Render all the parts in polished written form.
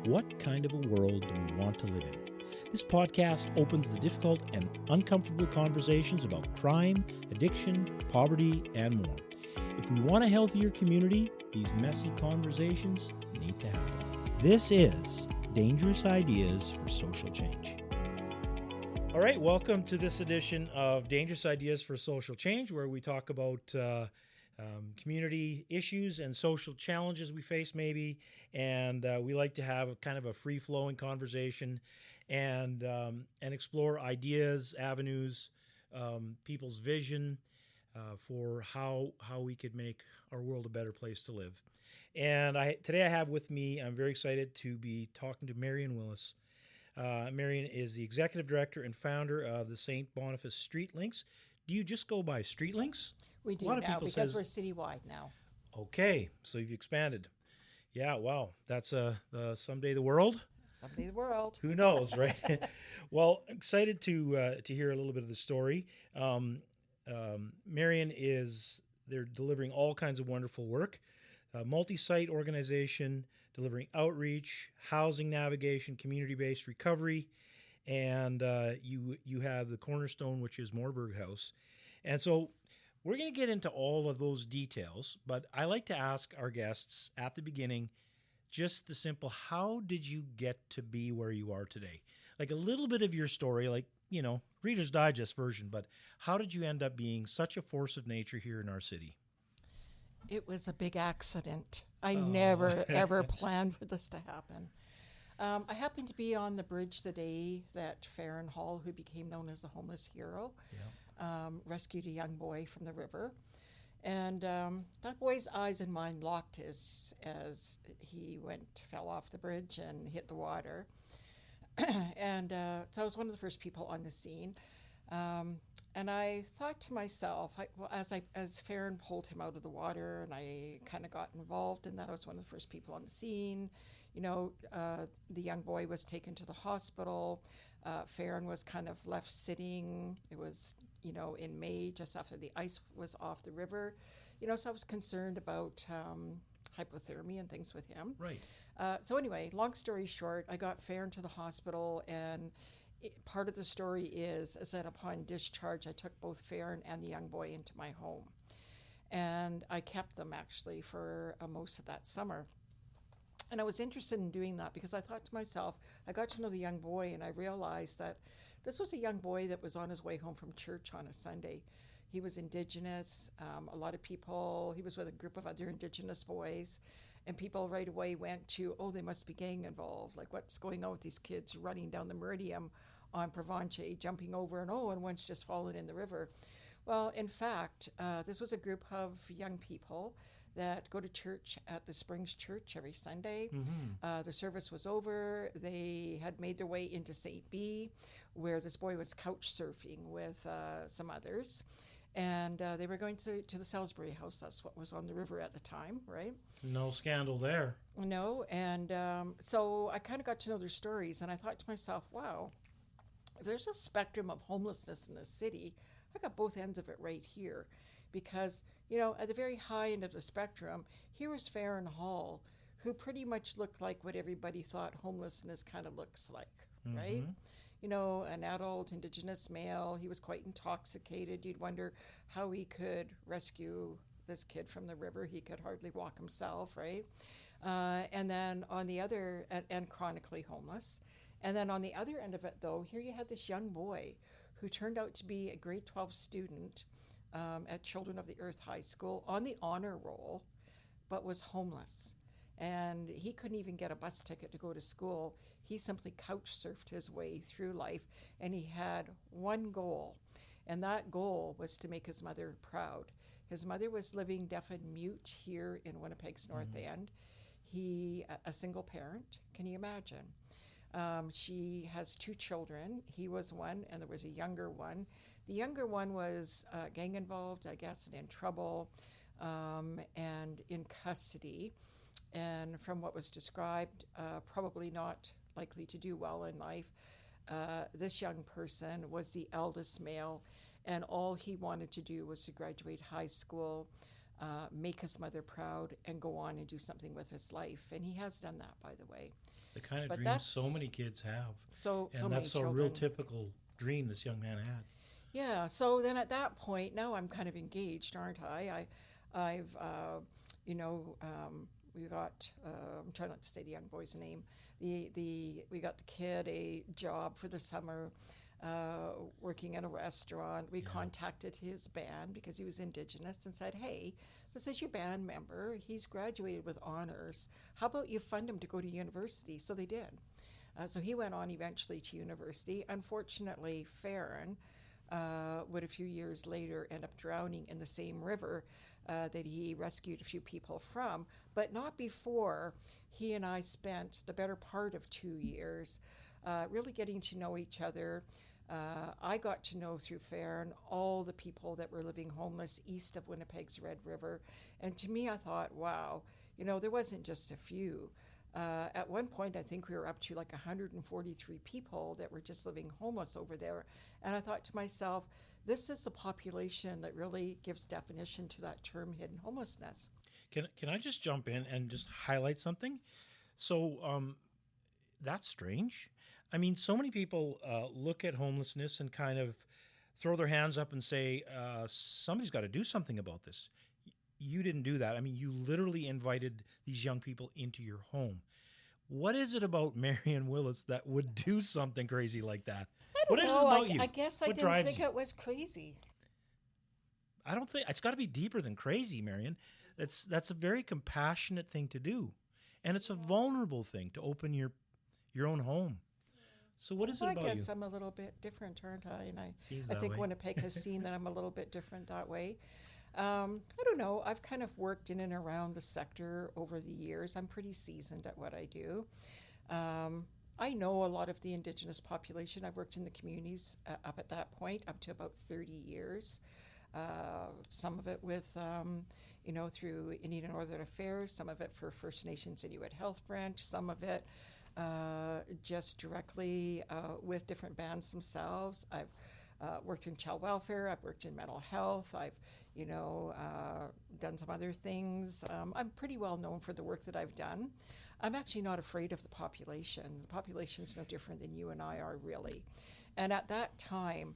What kind of a world do we want to live in? This podcast opens the difficult and uncomfortable conversations about crime, addiction, poverty, and more. If we want a healthier community, these messy conversations need to happen. This is Dangerous Ideas for Social Change. All right, welcome to this edition of Dangerous Ideas for Social Change, where we talk about community issues and social challenges we face maybe, and we like to have a kind of a free-flowing conversation and explore ideas, avenues, people's vision for how we could make our world a better place to live. And today I have with me, I'm very excited to be talking to Marion Willis. Marion is the executive director and founder of the St. Boniface Street Links. Do you just go by Street Links? We do now because we're citywide now. Okay, so you've expanded. Yeah, wow. That's someday the world? Someday the world. Who knows, right? Well, excited to hear a little bit of the story. Marion they're delivering all kinds of wonderful work. Multi-site organization, delivering outreach, housing navigation, community-based recovery, and you have the cornerstone, which is Moorburg House. And so we're going to get into all of those details, but I like to ask our guests at the beginning just the simple, how did you get to be where you are today? Like a little bit of your story, like, you know, Reader's Digest version, but how did you end up being such a force of nature here in our city? It was a big accident. I never, ever planned for this to happen. I happened to be on the bridge the day that Farron Hall, who became known as the homeless hero, rescued a young boy from the river. And that boy's eyes and mine locked as he fell off the bridge and hit the water. And so I was one of the first people on the scene. And I thought to myself, as Farron pulled him out of the water, and I kind of got involved in that, I was one of the first people on the scene. You know, the young boy was taken to the hospital. Farron was kind of left sitting. It was, you know, in May, just after the ice was off the river. You know, so I was concerned about hypothermia and things with him. Right. So anyway, long story short, I got Farron to the hospital, and part of the story is that upon discharge, I took both Farron and the young boy into my home. And I kept them actually for most of that summer. And I was interested in doing that because I thought to myself, I got to know the young boy and I realized that this was a young boy that was on his way home from church on a Sunday. He was Indigenous. A lot of people, he was with a group of other Indigenous boys. And people right away went to, they must be gang involved. Like, what's going on with these kids running down the Meridian on Provenche, jumping over, and one's just fallen in the river. Well, in fact, this was a group of young people that go to church at the Springs Church every Sunday. Mm-hmm. The service was over. They had made their way into St. B, where this boy was couch surfing with some others. And they were going to the Salisbury House. That's what was on the river at the time, right? No scandal there. No, and so I kind of got to know their stories, and I thought to myself, wow, if there's a spectrum of homelessness in the city, I got both ends of it right here. Because, you know, at the very high end of the spectrum, here was Farron Hall, who pretty much looked like what everybody thought homelessness kind of looks like, mm-hmm. right? You know, an adult Indigenous male. He was quite intoxicated. You'd wonder how he could rescue this kid from the river. He could hardly walk himself, right? And then on the other, and chronically homeless. And then on the other end of it, though, here you had this young boy who turned out to be a grade 12 student at Children of the Earth High School on the honor roll, but was homeless. And he couldn't even get a bus ticket to go to school. He simply couch surfed his way through life, and he had one goal, and that goal was to make his mother proud. His mother was living deaf and mute here in Winnipeg's North End. He, a single parent, can you imagine? She has two children. He was one, and there was a younger one. The younger one was gang involved, I guess, and in trouble, and in custody. And from what was described, probably not likely to do well in life. This young person was the eldest male, and all he wanted to do was to graduate high school, make his mother proud, and go on and do something with his life. And he has done that, by the way. The kind of But dreams so many kids have. So And many that's a children. real typical dream this young man had. Yeah. So then at that point, now I'm kind of engaged, aren't I? I've, we got. I'm trying not to say the young boy's name. We got the kid a job for the summer, working in a restaurant. We contacted his band because he was Indigenous and said, "Hey, this is your band member. He's graduated with honors. How about you fund him to go to university?" So they did. So he went on eventually to university. Unfortunately, Farron would a few years later end up drowning in the same river that he rescued a few people from, but not before he and I spent the better part of 2 years really getting to know each other. I got to know through Farron all the people that were living homeless east of Winnipeg's Red River. And to me, I thought, wow, there wasn't just a few. At one point, I think we were up to like 143 people that were just living homeless over there. And I thought to myself, this is the population that really gives definition to that term hidden homelessness. Can I just jump in and just highlight something? So that's strange. I mean, so many people look at homelessness and kind of throw their hands up and say, somebody's got to do something about this. You didn't do that. I mean, you literally invited these young people into your home. What is it about Marion Willis that would do something crazy like that? What is it about you? I guess I What didn't drives think you? it was crazy. I don't think it's got to be deeper than crazy, Marion. That's a very compassionate thing to do, and it's a vulnerable thing to open your own home. So what is it about you? I guess I'm a little bit different, aren't I? And Seems I that think way. Winnipeg has seen that I'm a little bit different that way. I don't know. I've kind of worked in and around the sector over the years. I'm pretty seasoned at what I do. I know a lot of the Indigenous population. I've worked in the communities up at that point, up to about 30 years. Some of it with, through Indian and Northern Affairs, some of it for First Nations Inuit Health Branch, some of it just directly with different bands themselves. I've worked in child welfare. I've worked in mental health. I've, done some other things. I'm pretty well known for the work that I've done. I'm actually not afraid of the population. The population's no different than you and I are, really. And at that time,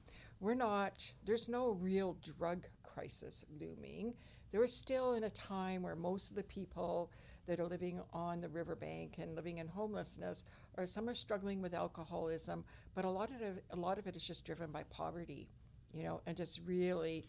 there's no real drug crisis looming. They're still in a time where most of the people that are living on the riverbank and living in homelessness, or some are struggling with alcoholism, but a lot of it is just driven by poverty, and just really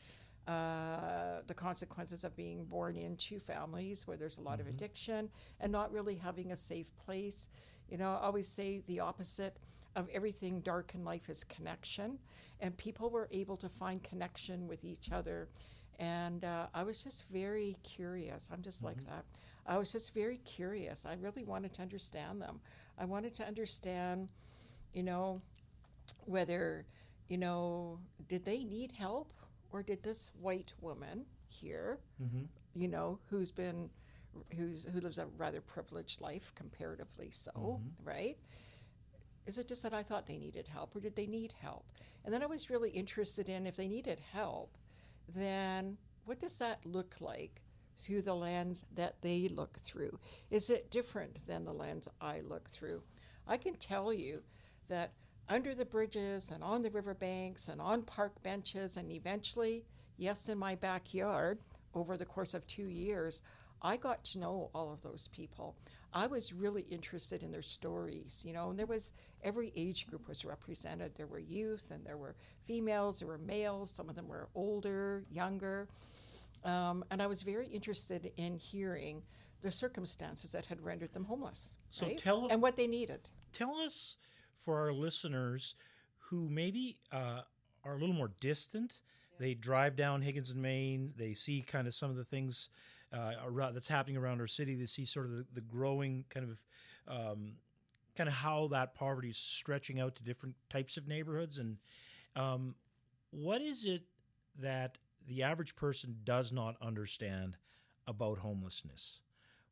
the consequences of being born into families where there's a lot of addiction and not really having a safe place. I always say the opposite of everything dark in life is connection, and people were able to find connection with each other. And I was just very curious. I'm just like that. I was just very curious. I really wanted to understand them. I wanted to understand, whether, did they need help, or did this white woman here, who lives a rather privileged life, comparatively so, right? Is it just that I thought they needed help, or did they need help? And then I was really interested in, if they needed help, then what does that look like through the lens that they look through? Is it different than the lens I look through? I can tell you that under the bridges and on the riverbanks and on park benches and eventually, yes, in my backyard, over the course of 2 years, I got to know all of those people. I was really interested in their stories, and there was, every age group was represented. There were youth and there were females, there were males, some of them were older, younger. And I was very interested in hearing the circumstances that had rendered them homeless, So right? tell and what they needed. Tell us, for our listeners who maybe are a little more distant, they drive down Higgins and Main, they see kind of some of the things that's happening around our city. They see sort of the growing kind of how that poverty is stretching out to different types of neighborhoods. And what is it that the average person does not understand about homelessness?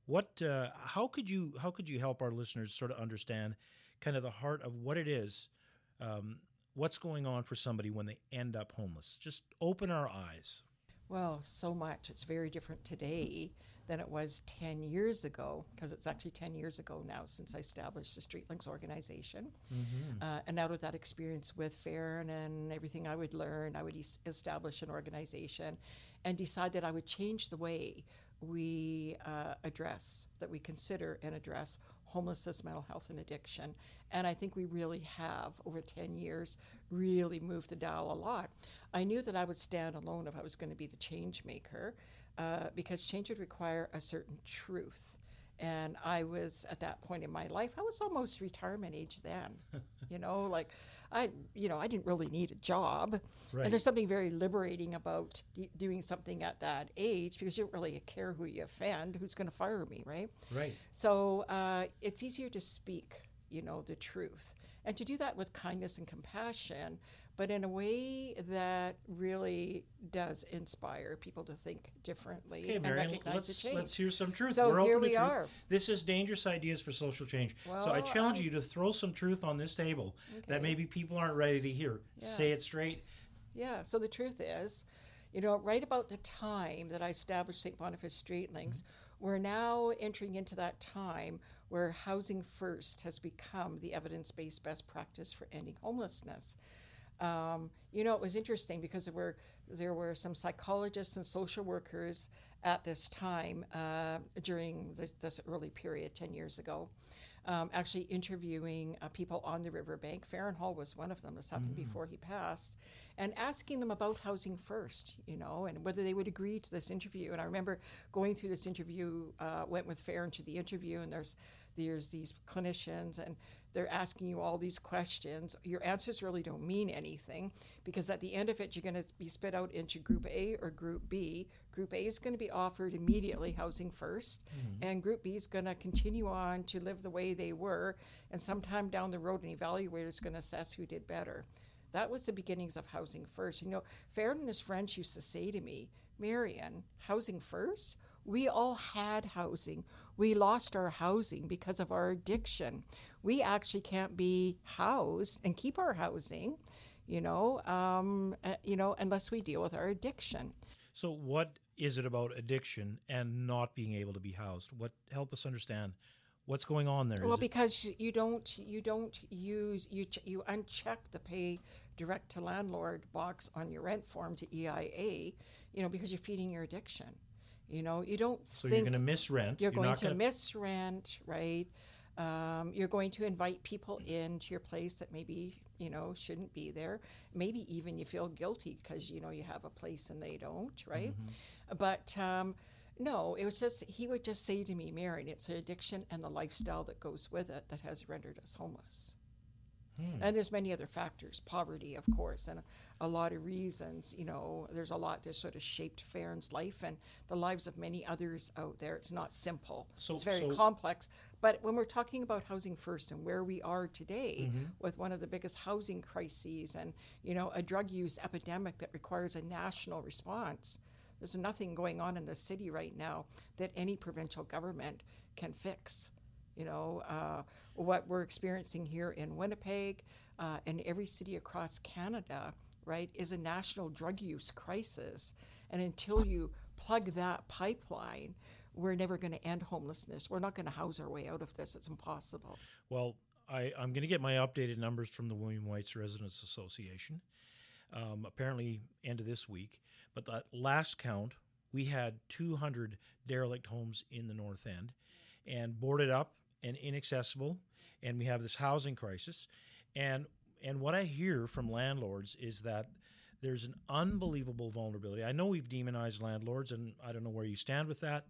How could you help our listeners sort of understand kind of the heart of what it is, what's going on for somebody when they end up homeless? Just open our eyes. Well, so much. It's very different today than it was 10 years ago, because it's actually 10 years ago now since I established the Street Links organization. And out of that experience with Farron and everything I would learn, I would establish an organization and decide that I would change the way we that we consider and address homelessness, mental health, and addiction. And I think we really have, over 10 years, really moved the dial a lot. I knew that I would stand alone if I was going to be the change maker, because change would require a certain truth. And I was, at that point in my life, I was almost retirement age then. I didn't really need a job. Right. And there's something very liberating about doing something at that age, because you don't really care who you offend, who's going to fire me, right? Right. So it's easier to speak, the truth, and to do that with kindness and compassion, but in a way that really does inspire people to think differently. Okay, and Marion, recognize the change. let's hear some truth. So We're here open to we truth. are. This is Dangerous Ideas for Social Change. So I Well, challenge you to throw some truth on this table that Okay. maybe people aren't ready to hear. Yeah. Say it straight. Yeah, so the truth is, right about the time that I established St. Boniface Street Links, we're now entering into that time where housing first has become the evidence-based best practice for ending homelessness. It was interesting because there were some psychologists and social workers at this time during this early period 10 years ago, actually interviewing people on the riverbank. Farron Hall was one of them. This happened before he passed, and asking them about housing first, and whether they would agree to this interview. And I remember going through this interview, went with Farron to the interview, and there's these clinicians, and they're asking you all these questions. Your answers really don't mean anything, because at the end of it, you're going to be spit out into Group A or Group B. Group A is going to be offered immediately housing first, and Group B is going to continue on to live the way they were, and sometime down the road, an evaluator is going to assess who did better. That was the beginnings of housing first. Farron and his friends used to say to me, Marion, housing first? We all had housing. We lost our housing because of our addiction. We actually can't be housed and keep our housing, unless we deal with our addiction. So what is it about addiction and not being able to be housed? Help us understand what's going on there? Well, because you uncheck the pay direct to landlord box on your rent form to EIA, because you're feeding your addiction. You don't So think you're going to miss rent. You're going to miss rent, right? You're going to invite people into your place that maybe, shouldn't be there. Maybe even you feel guilty because, you have a place and they don't, right? But no, it was just, he would just say to me, Marion, it's an addiction and the lifestyle that goes with it that has rendered us homeless. And there's many other factors, poverty, of course, and a lot of reasons. There's a lot that sort of shaped Farron's life and the lives of many others out there. It's not simple. It's very complex. But when we're talking about housing first and where we are today with one of the biggest housing crises and, a drug use epidemic that requires a national response, there's nothing going on in the city right now that any provincial government can fix. What we're experiencing here in Winnipeg and every city across Canada, right, is a national drug use crisis. And until you plug that pipeline, we're never going to end homelessness. We're not going to house our way out of this. It's impossible. Well, I'm going to get my updated numbers from the William White's Residents Association, apparently end of this week. But that last count, we had 200 derelict homes in the North End and boarded up and inaccessible, and we have this housing crisis. And what I hear from landlords is that there's an unbelievable vulnerability. I know we've demonized landlords, and I don't know where you stand with that,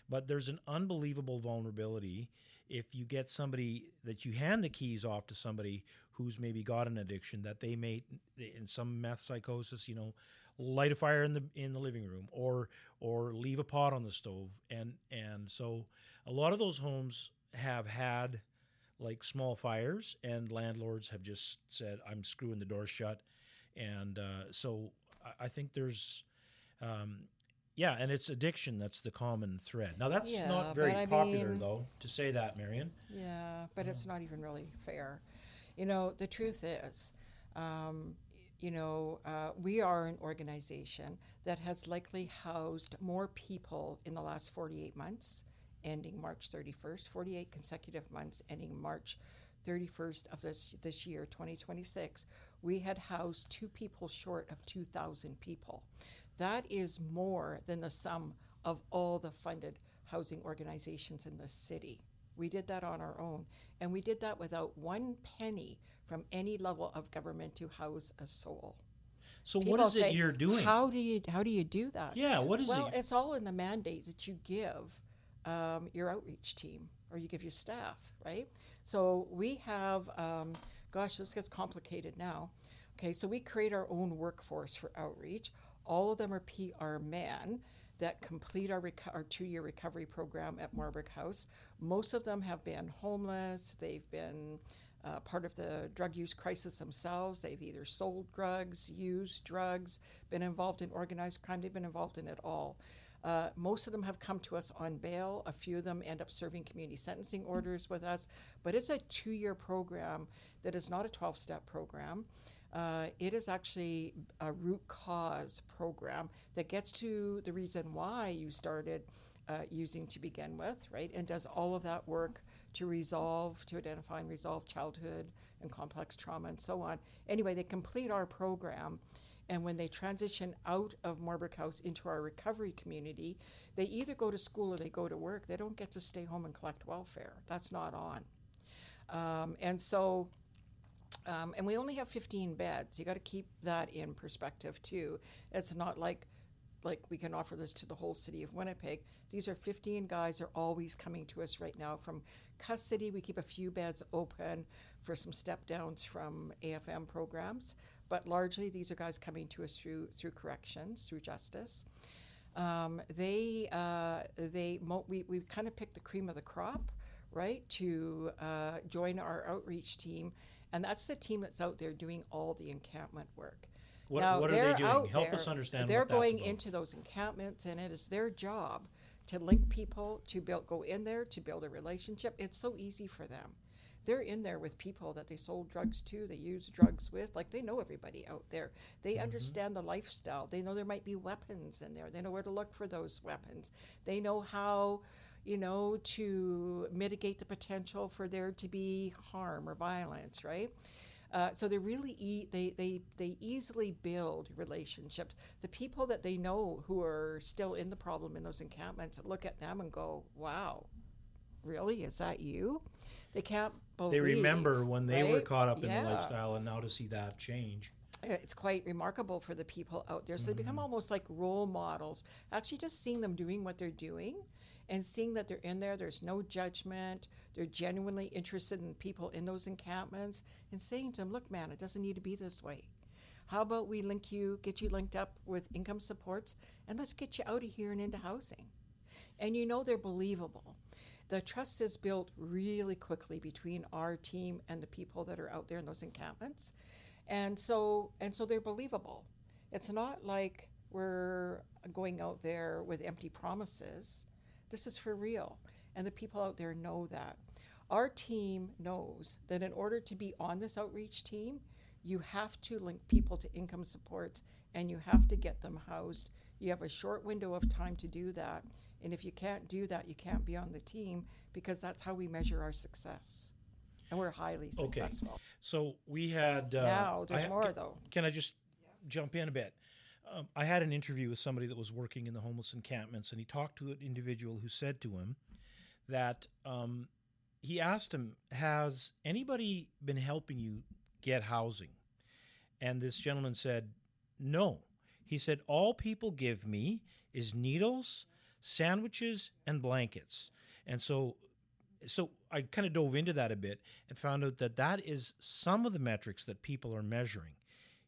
but there's an unbelievable vulnerability if you get somebody that you hand the keys off to somebody who's maybe got an addiction, that they may, in some meth psychosis, light a fire in the living room or leave a pot on the stove. And so a lot of those homes have had like small fires, and landlords have just said, I'm screwing the door shut. And so I think there's, and it's addiction that's the common thread. Now, that's not very popular, though, to say that, Marion. Yeah, but it's not even really fair. The truth is, we are an organization that has likely housed more people in the last 48 months, ending March 31st, 48 consecutive months, ending March 31st of this year, 2026. We had housed 2 people short of 2,000 people. That is more than the sum of all the funded housing organizations in the city. We did that on our own, and we did that without one penny from any level of government to house a soul. So People what is say, it you're doing? How do you do that? Yeah, what is Well, it? it's all in the mandate that you give your outreach team, or you give your staff, right? So we have, this gets complicated now. Okay, so we create our own workforce for outreach. All of them are PR men that complete our 2-year recovery program at Marburg House. Most of them have been homeless. They've been part of the drug use crisis themselves. They've either sold drugs, used drugs, been involved in organized crime. They've been involved in it all. Most of them have come to us on bail. A few of them end up serving community sentencing orders with us. But it's a 2-year program that is not a 12-step program. It is actually a root cause program that gets to the reason why you started using to begin with, right? And does all of that work to identify and resolve childhood and complex trauma and so on. Anyway, they complete our program, and when they transition out of Marburg House into our recovery community, they either go to school or they go to work. They don't get to stay home and collect welfare. That's not on. And we only have 15 beds. You got to keep that in perspective too. It's not like we can offer this to the whole city of Winnipeg. These are 15 guys are always coming to us right now from custody. We keep a few beds open for some step downs from AFM programs, but largely these are guys coming to us through corrections, through justice. We've kind of picked the cream of the crop, right, to join our outreach team, and that's the team that's out there doing all the encampment work. What are they doing? Help us understand They're what that's going about. into those encampments, and it is their job to link people, to go in there, to build a relationship. It's so easy for them. They're in there with people that they sold drugs to, they use drugs with. Like, they know everybody out there. They understand the lifestyle. They know there might be weapons in there. They know where to look for those weapons. They know how, to mitigate the potential for there to be harm or violence, right? So they really they easily build relationships. The people that they know who are still in the problem in those encampments look at them and go, "Wow, really? Is that you?" They can't believe. They remember when they were right? caught up in Yeah. the lifestyle, and now to see that change. It's quite remarkable for the people out there. So they become almost like role models. Actually, just seeing them doing what they're doing and seeing that they're in there, there's no judgment. They're genuinely interested in people in those encampments and saying to them, look, man, it doesn't need to be this way. How about we get you linked up with income supports, and let's get you out of here and into housing. And they're believable. The trust is built really quickly between our team and the people that are out there in those encampments. And so they're believable. It's not like we're going out there with empty promises. This is for real. And the people out there know that. Our team knows that in order to be on this outreach team, you have to link people to income supports and you have to get them housed. You have a short window of time to do that. And if you can't do that, you can't be on the team, because that's how we measure our success. And we're highly successful. Okay. So we had... now, there's more, though. Can I just jump in a bit? I had an interview with somebody that was working in the homeless encampments, and he talked to an individual who said to him that he asked him, has anybody been helping you get housing? And this gentleman said, no. He said, all people give me is needles, sandwiches, and blankets. And so I kind of dove into that a bit and found out that is some of the metrics that people are measuring.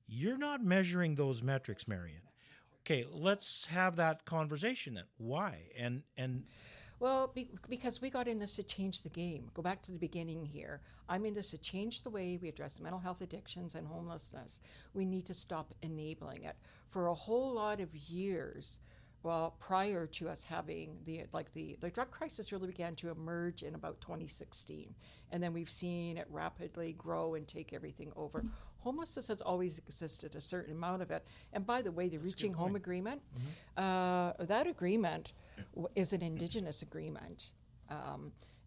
You're not measuring those metrics, Marion. Okay, let's have that conversation then. Why? And Well, because we got in this to change the game. Go back to the beginning here. I'm in this to change the way we address mental health addictions and homelessness. We need to stop enabling it. For a whole lot of years, well, prior to us having the drug crisis really began to emerge in about 2016, and then we've seen it rapidly grow and take everything over. Homelessness has always existed, a certain amount of it. And by the way, the Reaching Home Agreement, that agreement is an Indigenous agreement,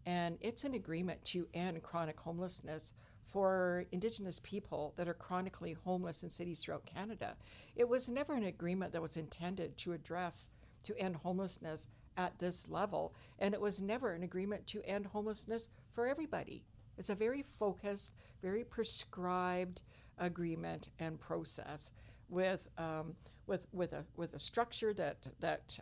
and it's an agreement to end chronic homelessness for Indigenous people that are chronically homeless in cities throughout Canada. It was never an agreement that was intended to end homelessness at this level, and it was never an agreement to end homelessness for everybody. It's a very focused, very prescribed agreement and process with a structure that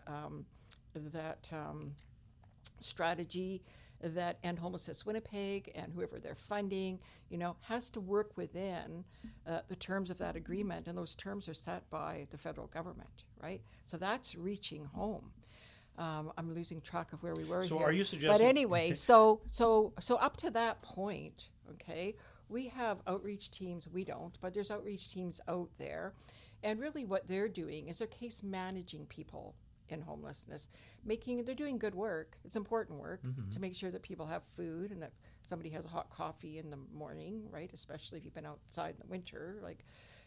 strategy that End Homelessness Winnipeg and whoever they're funding, has to work within the terms of that agreement, and those terms are set by the federal government, right? So that's reaching home. I'm losing track of where we were. So here. Are you suggesting? But anyway, so up to that point, okay, we have outreach teams. We don't, but there's outreach teams out there, and really what they're doing is they're case managing people in homelessness, they're doing good work. It's important work to make sure that people have food and that somebody has a hot coffee in the morning, right? Especially if you've been outside in the winter,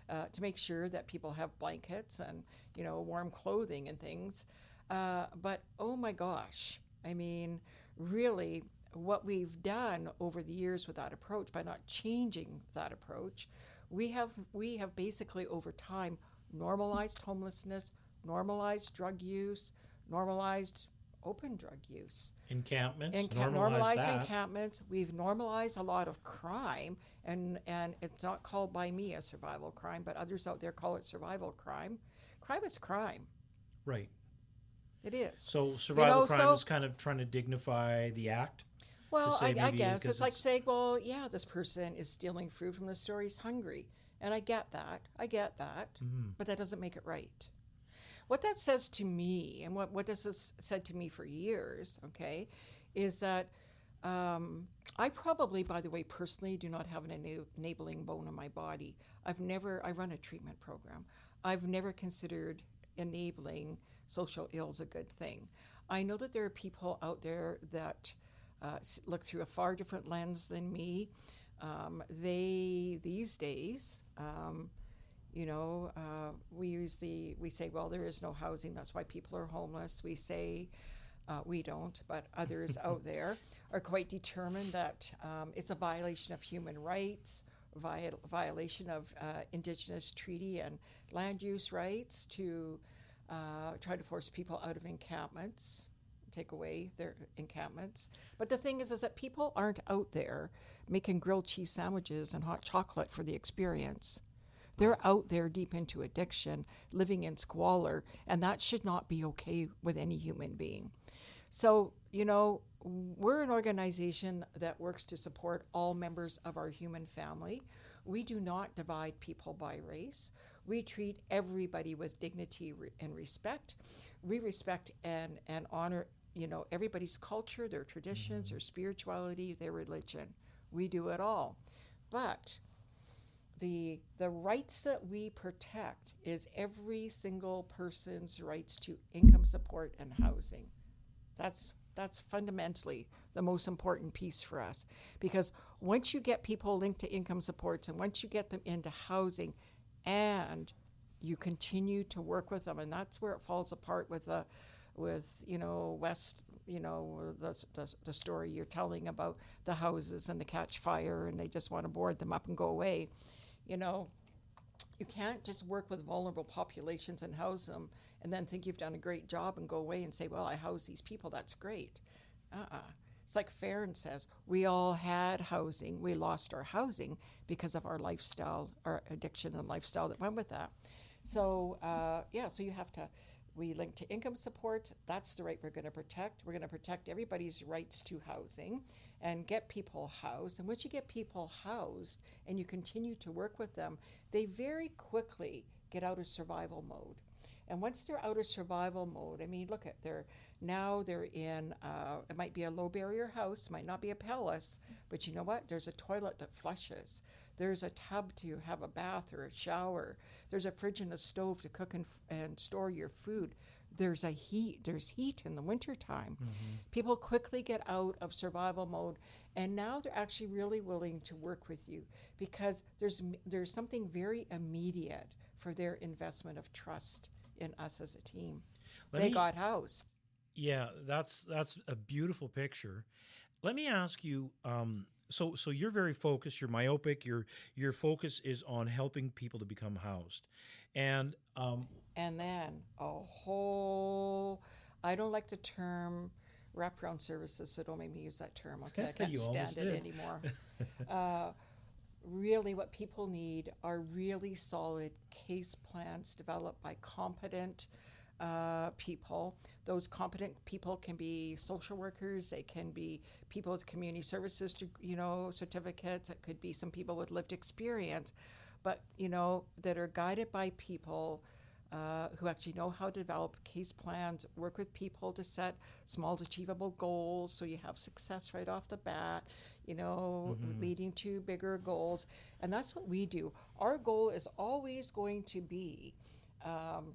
to make sure that people have blankets and, warm clothing and things. But oh my gosh, I mean, really what we've done over the years with that approach, by not changing that approach, we have basically over time normalized homelessness, normalized drug use, normalized open drug use. Encampments, Normalized encampments. We've normalized a lot of crime, and it's not called by me a survival crime, but others out there call it survival crime. Crime is crime. Right. It is. So survival crime is kind of trying to dignify the act? Well, I guess it's like saying, well, yeah, this person is stealing food from the store, he's hungry. And I get that, but that doesn't make it right. What that says to me, and what this has said to me for years, okay, is that I probably, by the way, personally do not have an enabling bone in my body. I run a treatment program. I've never considered enabling social ills a good thing. I know that there are people out there that look through a far different lens than me. These days, we say, well, there is no housing, that's why people are homeless. We say, we don't, but others out there are quite determined that it's a violation of human rights, violation of Indigenous treaty and land use rights to try to force people out of encampments, take away their encampments. But the thing is that people aren't out there making grilled cheese sandwiches and hot chocolate for the experience. They're out there deep into addiction, living in squalor, and that should not be okay with any human being. So, we're an organization that works to support all members of our human family. We do not divide people by race. We treat everybody with dignity and respect. We respect and honor, everybody's culture, their traditions, their spirituality, their religion. We do it all. But the rights that we protect is every single person's rights to income support and housing. That's fundamentally the most important piece for us, because once you get people linked to income supports and once you get them into housing and you continue to work with them, and that's where it falls apart with West, the story you're telling about the houses and they catch fire and they just want to board them up and go away. You can't just work with vulnerable populations and house them and then think you've done a great job and go away and say, well, I house these people, that's great. It's like Farron says, we all had housing. We lost our housing because of our lifestyle, our addiction and lifestyle that went with that. So, so you have to, we link to income support. That's the right we're going to protect. We're going to protect everybody's rights to housing and get people housed. And once you get people housed and you continue to work with them, they very quickly get out of survival mode. And once they're out of survival mode, I mean, look at they're in, it might be a low barrier house, might not be a palace, but you know what? There's a toilet that flushes. There's a tub to have a bath or a shower. There's a fridge and a stove to cook and store your food. there's heat in the wintertime. People quickly get out of survival mode, and now they're actually really willing to work with you because there's something very immediate for their investment of trust in us as a team. They got housed. Yeah, that's a beautiful picture. Let me ask you. So you're very focused. You're myopic. Your focus is on helping people to become housed, and then a whole. I don't like the term wraparound services, so don't make me use that term. Okay, I can't stand it anymore. Really, what people need are really solid case plans developed by competent people. Those competent people can be social workers. They can be people with community services, certificates. It could be some people with lived experience, but that are guided by people who actually know how to develop case plans, work with people to set small achievable goals so you have success right off the bat, leading to bigger goals. And that's what we do. Our goal is always going to be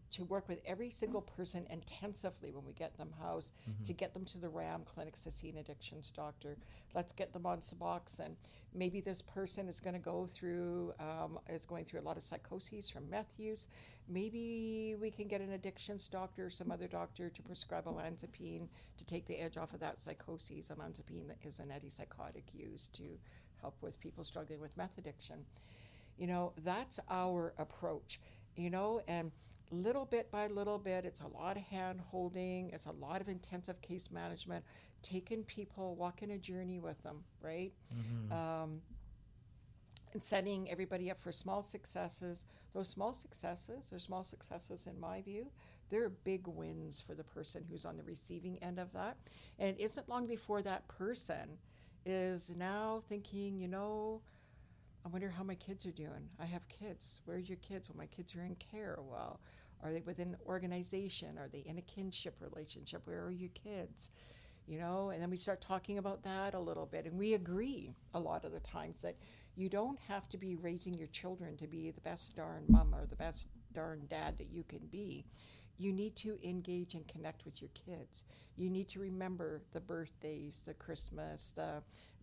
to work with every single person intensively when we get them housed, to get them to the RAM clinics to see an addictions doctor. Let's get them on Suboxone. Maybe this person is going to go through, going through a lot of psychoses from meth use. Maybe we can get an addictions doctor or some other doctor to prescribe olanzapine to take the edge off of that psychosis. Olanzapine is an antipsychotic used to help with people struggling with meth addiction. That's our approach. And little bit by little bit, it's a lot of hand holding, it's a lot of intensive case management, taking people, walking a journey with them, right? And setting everybody up for small successes. Those small successes in my view, they're big wins for the person who's on the receiving end of that. And it isn't long before that person is now thinking, I wonder how my kids are doing. I have kids. Where are your kids? Well, my kids are in care. Well, are they within an organization? Are they in a kinship relationship? Where are your kids? And then we start talking about that a little bit. And we agree a lot of the times that you don't have to be raising your children to be the best darn mom or the best darn dad that you can be. You need to engage and connect with your kids. You need to remember the birthdays, the Christmas,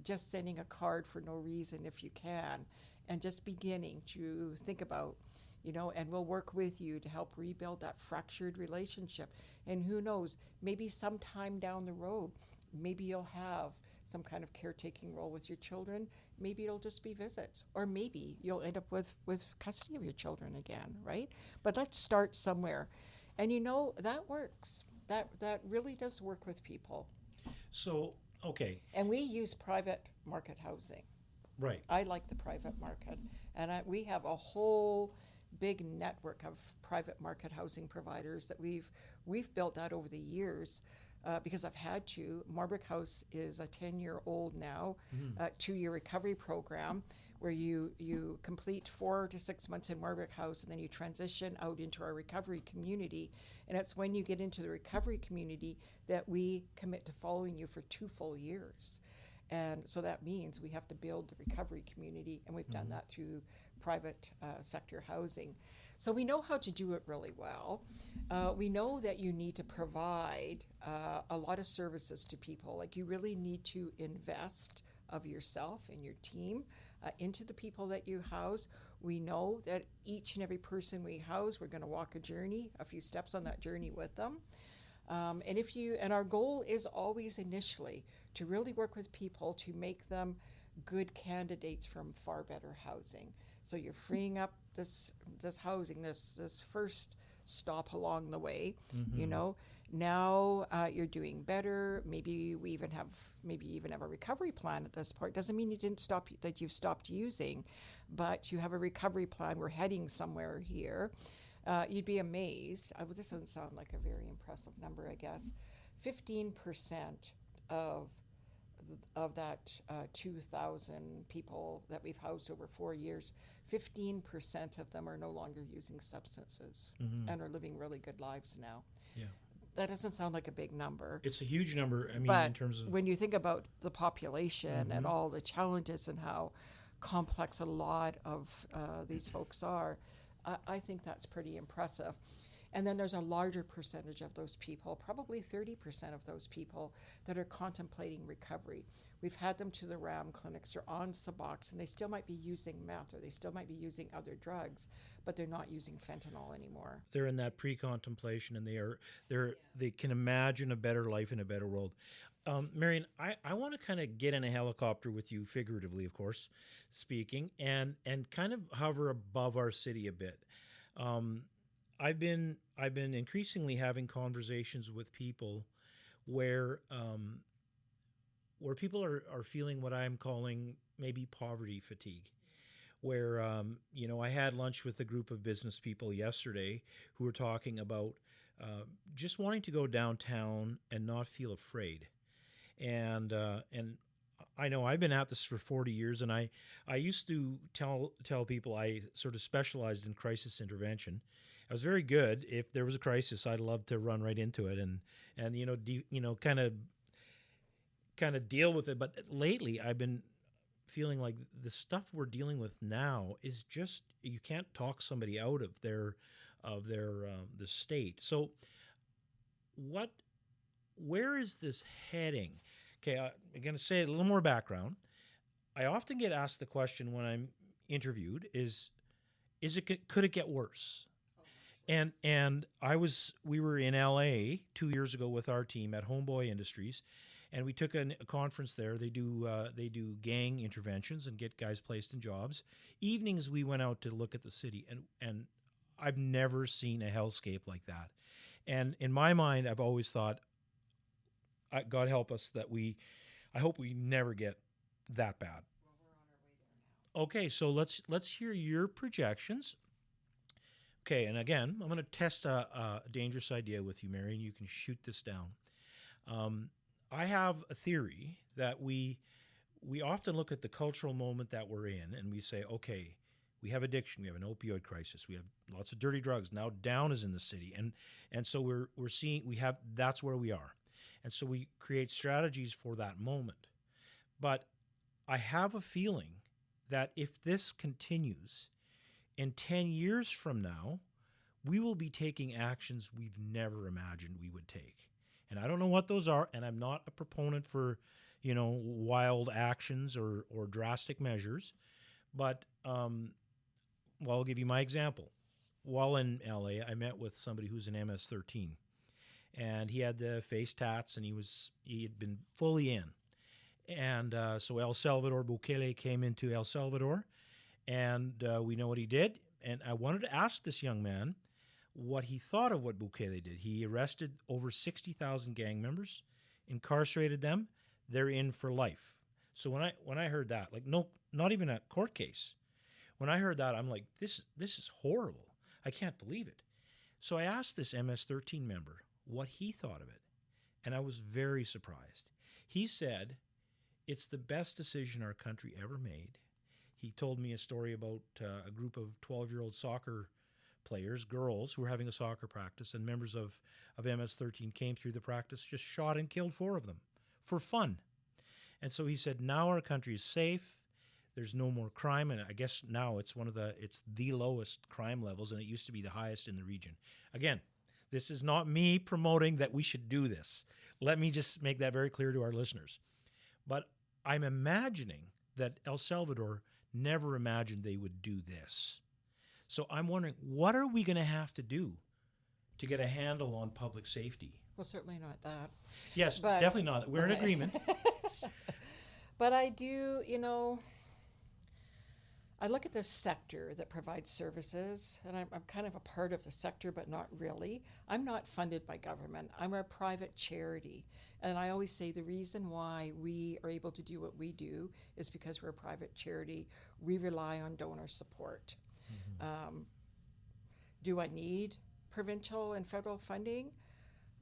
just sending a card for no reason if you can, and just beginning to think about, and we'll work with you to help rebuild that fractured relationship. And who knows, maybe sometime down the road, maybe you'll have some kind of caretaking role with your children. Maybe it'll just be visits, or maybe you'll end up with custody of your children again, right? But let's start somewhere. And that works. That really does work with people. So, okay. And we use private market housing. Right. I like the private market. And we have a whole big network of private market housing providers that we've built out over the years because I've had to. Marbrick House is a 10-year-old now, 2-year recovery program where you complete 4 to 6 months in Marbrick House and then you transition out into our recovery community. And it's when you get into the recovery community that we commit to following you for 2 full years. And so that means we have to build the recovery community, and we've done that through private sector housing. So we know how to do it really well. We know that you need to provide a lot of services to people. Like, you really need to invest of yourself and your team into the people that you house. We know that each and every person we house, we're going to walk a journey, a few steps on that journey with them. And our goal is always initially to really work with people to make them good candidates from far better housing. So you're freeing up this housing, this first stop along the way. Now you're doing better. Maybe you even have a recovery plan at this point. Doesn't mean that you've stopped using, but you have a recovery plan. We're heading somewhere here. You'd be amazed. This doesn't sound like a very impressive number, I guess. 15% of that 2,000 people that we've housed over 4 years, 15% of them are no longer using substances and are living really good lives now. Yeah. That doesn't sound like a big number. It's a huge number. I mean, but in terms of when you think about the population and all the challenges and how complex a lot of these folks are, I think that's pretty impressive. And then there's a larger percentage of those people, probably 30% of those people, that are contemplating recovery. We've had them to the RAM clinics or on Suboxone, and they still might be using meth or they still might be using other drugs, but they're not using fentanyl anymore. They're in that pre-contemplation, and they can imagine a better life in a better world. Marion, I want to kind of get in a helicopter with you, figuratively, of course, speaking, and kind of hover above our city a bit. I've been increasingly having conversations with people where people are feeling what I'm calling maybe poverty fatigue. Where I had lunch with a group of business people yesterday who were talking about just wanting to go downtown and not feel afraid. And I know I've been at this for 40 years, and I used to tell people I sort of specialized in crisis intervention. I was very good. If there was a crisis, I'd love to run right into it and kind of deal with it. But lately, I've been feeling like the stuff we're dealing with now is just, you can't talk somebody out of their the state. So where is this heading? Okay, I'm going to say a little more background. I often get asked the question when I'm interviewed could it get worse? And we were in LA 2 years ago with our team at Homeboy Industries, and we took a conference there. They do gang interventions and get guys placed in jobs. Evenings we went out to look at the city, and I've never seen a hellscape like that. And in my mind, I've always thought, God help us I hope we never get that bad. Well, we're on our way there now. Okay, so let's hear your projections. Okay, and again, I'm going to test a dangerous idea with you, Marion. You can shoot this down. I have a theory that we often look at the cultural moment that we're in, and we say, okay, we have addiction, we have an opioid crisis, we have lots of dirty drugs. Now down is in the city, and so we're seeing that's where we are, and so we create strategies for that moment. But I have a feeling that if this continues, in 10 years from now, we will be taking actions we've never imagined we would take. And I don't know what those are, and I'm not a proponent for, wild actions or drastic measures. But, I'll give you my example. While in LA, I met with somebody who's an MS-13, and he had the face tats, and he had been fully in. And so El Salvador, Bukele came into El Salvador, and we know what he did. And I wanted to ask this young man what he thought of what Bukele did. He arrested over 60,000 gang members, incarcerated them. They're in for life. So when I heard that, not even a court case. When I heard that, I'm like, this is horrible. I can't believe it. So I asked this MS-13 member what he thought of it, and I was very surprised. He said, it's the best decision our country ever made. He told me a story about a group of 12-year-old soccer players, girls, who were having a soccer practice, and members of MS-13 came through the practice, just shot and killed 4 of them for fun. And so he said, now our country is safe. There's no more crime, and I guess now it's the lowest crime levels, and it used to be the highest in the region. Again, this is not me promoting that we should do this. Let me just make that very clear to our listeners. But I'm imagining that El Salvador never imagined they would do this. So I'm wondering, what are we going to have to do to get a handle on public safety? Well, certainly not that. Yes, but definitely not. We're in agreement. But I do, I look at this sector that provides services, and I'm kind of a part of the sector, but not really. I'm not funded by government. I'm a private charity. And I always say the reason why we are able to do what we do is because we're a private charity. We rely on donor support. Mm-hmm. Do I need provincial and federal funding?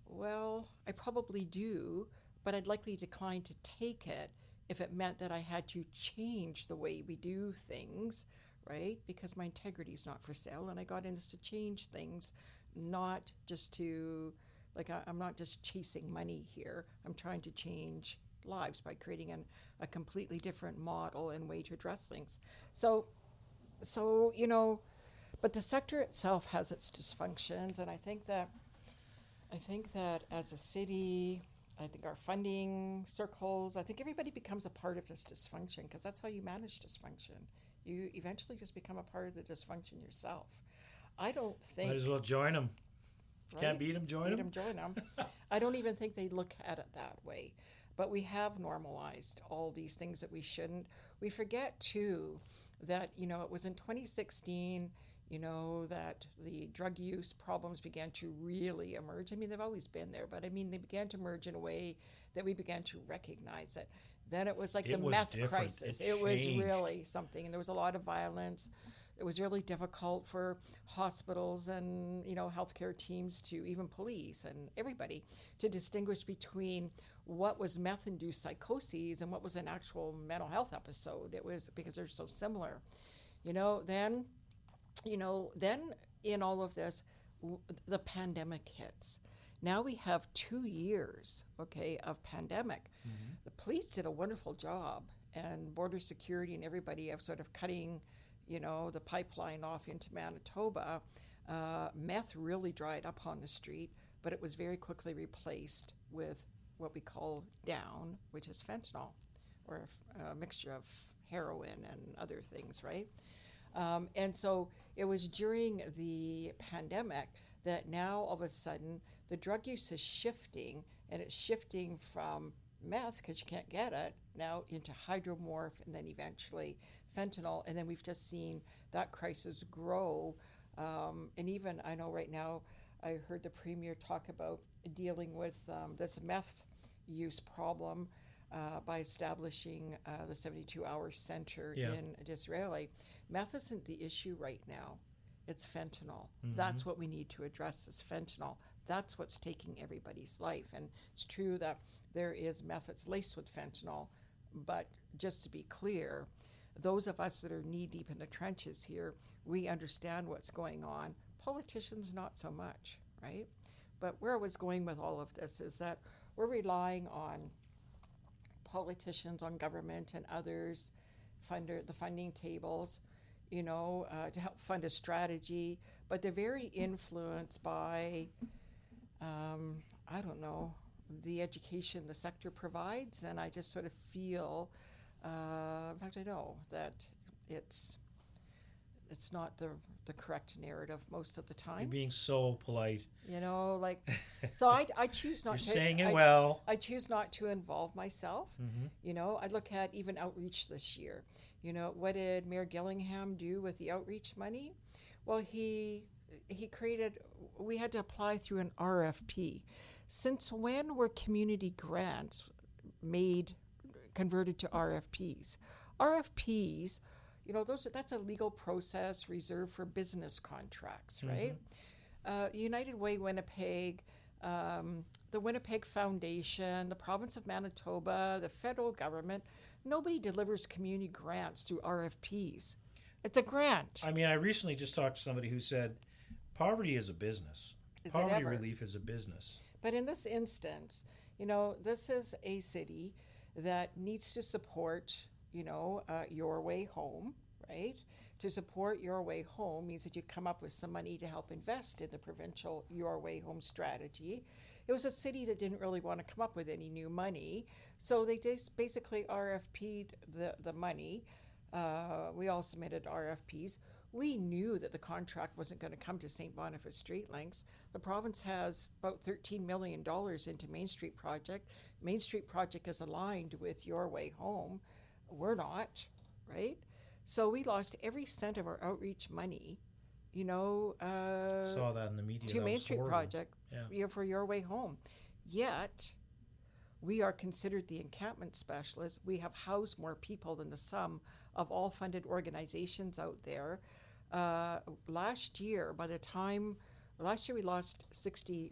Well, I probably do, but I'd likely decline to take it if it meant that I had to change the way we do things, right? Because my integrity is not for sale, and I got in this to change things, not just to, I'm not just chasing money here. I'm trying to change lives by creating a completely different model and way to address things. So, but But the sector itself has its dysfunctions, and I think that as a city, I think our funding circles, I think everybody becomes a part of this dysfunction, because that's how you manage dysfunction. You eventually just become a part of the dysfunction yourself. I don't think... Might as well join them. Right? Can't beat them, join them. Join them. I don't even think they look at it that way. But we have normalized all these things that we shouldn't. We forget, too, that, it was in 2016, that the drug use problems began to really emerge. I mean, they've always been there, but I mean, they began to emerge in a way that we began to recognize it. Then it was like the meth crisis. It was really something, and there was a lot of violence. It was really difficult for hospitals and, healthcare teams to, even police and everybody, to distinguish between what was meth-induced psychoses and what was an actual mental health episode. It was because they're so similar. Then in all of this, the pandemic hits. Now we have 2 years, of pandemic. Mm-hmm. The police did a wonderful job, and border security and everybody of sort of cutting, the pipeline off into Manitoba. Meth really dried up on the street, but it was very quickly replaced with what we call down, which is fentanyl, or a mixture of heroin and other things, right? And so it was during the pandemic that now all of a sudden the drug use is shifting, and it's shifting from meth, because you can't get it, now into hydromorph, and then eventually fentanyl. And then we've just seen that crisis grow. And even, I know right now, I heard the Premier talk about dealing with this meth use problem by establishing the 72-hour center in Disraeli. Meth isn't the issue right now. It's fentanyl. Mm-hmm. That's what we need to address, is fentanyl. That's what's taking everybody's life. And it's true that there is meth that's laced with fentanyl, but just to be clear, those of us that are knee-deep in the trenches here, we understand what's going on. Politicians, not so much, right? But where I was going with all of this is that we're relying on politicians, on government and others, the funding tables, to help fund a strategy, but they're very influenced by, the education the sector provides, and I just sort of feel, in fact I know that it's not the correct narrative most of the time. You're being so polite. So I choose not You're to. saying it well. I choose not to involve myself. Mm-hmm. I look at even outreach this year. What did Mayor Gillingham do with the outreach money? Well, he we had to apply through an RFP. Since when were community grants converted to RFPs? RFPs, that's a legal process reserved for business contracts, right? Mm-hmm. United Way Winnipeg, the Winnipeg Foundation, the province of Manitoba, the federal government, nobody delivers community grants through RFPs. It's a grant. I mean, I recently just talked to somebody who said poverty is a business. Poverty relief is a business. But in this instance, this is a city that needs to support, Your Way Home, right? To support Your Way Home means that you come up with some money to help invest in the provincial Your Way Home strategy. It was a city that didn't really want to come up with any new money, so they just basically RFP'd the money. We all submitted RFPs. We knew that the contract wasn't going to come to St. Boniface Street Links. The province has about $13 million into Main Street Project. Main Street Project is aligned with Your Way Home. We're not, right? So we lost every cent of our outreach money, saw that in the media. To Main Street horrible. Project, for Your Way Home. Yet, we are considered the encampment specialists. We have housed more people than the sum of all funded organizations out there. Last year we lost